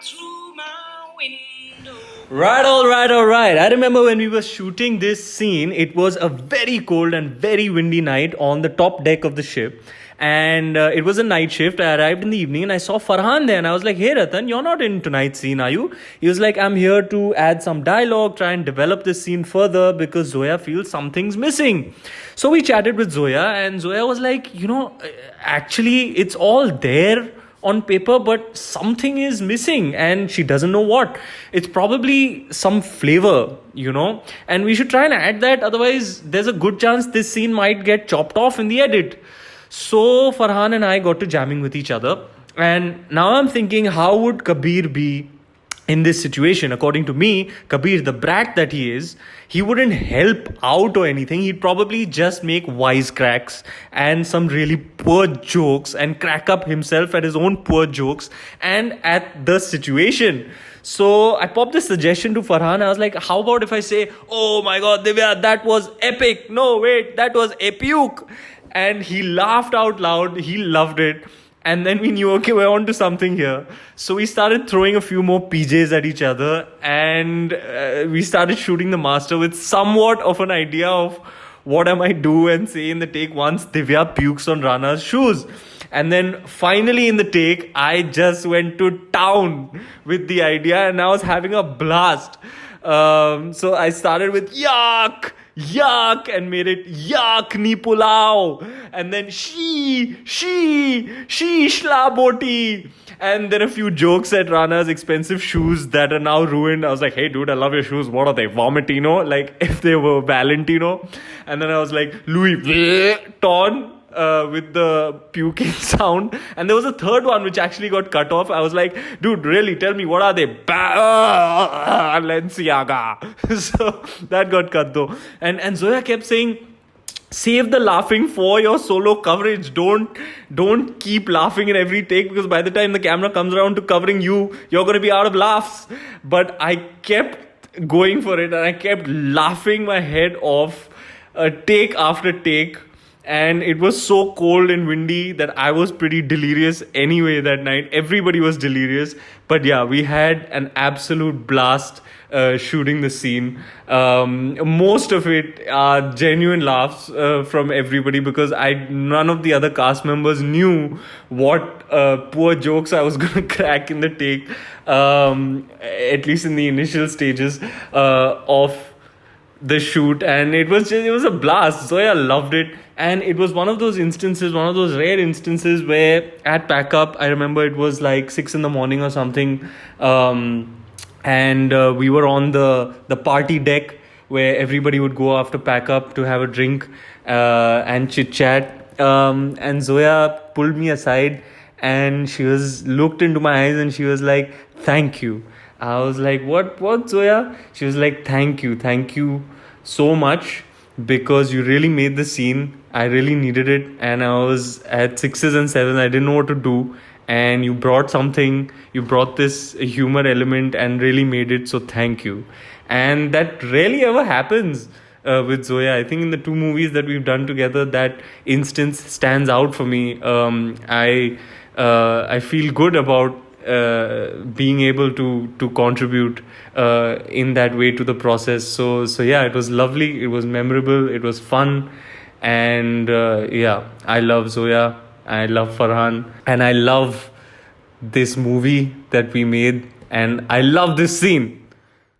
through my window. Right, all right. I remember when we were shooting this scene, it was a very cold and very windy night on the top deck of the ship. And it was a night shift. I arrived in the evening and I saw Farhan there. And I was like, hey, Ratan, you're not in tonight's scene, are you? He was like, I'm here to add some dialogue, try and develop this scene further because Zoya feels something's missing. So we chatted with Zoya, and Zoya was like, actually, it's all there on paper, but something is missing and she doesn't know what. It's probably some flavor, and we should try and add that. Otherwise, there's a good chance this scene might get chopped off in the edit. So Farhan and I got to jamming with each other, and now I'm thinking, how would Kabir be in this situation? According to me, Kabir, the brat that he is, he wouldn't help out or anything. He'd probably just make wisecracks and some really poor jokes and crack up himself at his own poor jokes and at the situation. So I popped this suggestion to Farhan. I was like, how about if I say, oh my god, Divya, that was epic. No, wait, that was a puke. And he laughed out loud. He loved it. And then we knew, okay, we're on to something here. So we started throwing a few more PJs at each other, and we started shooting the master with somewhat of an idea of what I might do and say in the take once Divya pukes on Rana's shoes. And then finally in the take, I just went to town with the idea and I was having a blast. So I started with yuck and made it yakni pulao, and then she shlaboti, and then a few jokes at Rana's expensive shoes that are now ruined. I was like, hey dude, I love your shoes. What are they, Vomitino? Like if they were Valentino. And then I was like, Louis Vuitton, with the puking sound. And there was a third one which actually got cut off. I was like, dude, really, tell me, what are they? Balenciaga. So that got cut though. And Zoya kept saying, save the laughing for your solo coverage. Don't keep laughing in every take, because by the time the camera comes around to covering you, you're going to be out of laughs. But I kept going for it and I kept laughing my head off, take after take. And it was so cold and windy that I was pretty delirious anyway that night. Everybody was delirious. But yeah, we had an absolute blast shooting the scene. Most of it are genuine laughs from everybody, because none of the other cast members knew what poor jokes I was going to crack in the take, at least in the initial stages of the shoot. And it was a blast. Zoya loved it. And it was one of those rare instances where at pack up, I remember it was like 6 a.m. or something, and we were on the party deck where everybody would go after pack up to have a drink and chit chat, and Zoya pulled me aside and she looked into my eyes and she was like, thank you. I was like, what Zoya? She was like, thank you so much, because you really made the scene. I really needed it, and I was at 6s and 7s. I didn't know what to do, and you brought this humor element and really made it, so thank you. And that rarely ever happens with Zoya. I think in the 2 movies that we've done together, that instance stands out for me. I feel good about being able to contribute in that way to the process. So yeah, it was lovely, it was memorable, it was fun. And I love Zoya, I love Farhan, and I love this movie that we made, and I love this scene.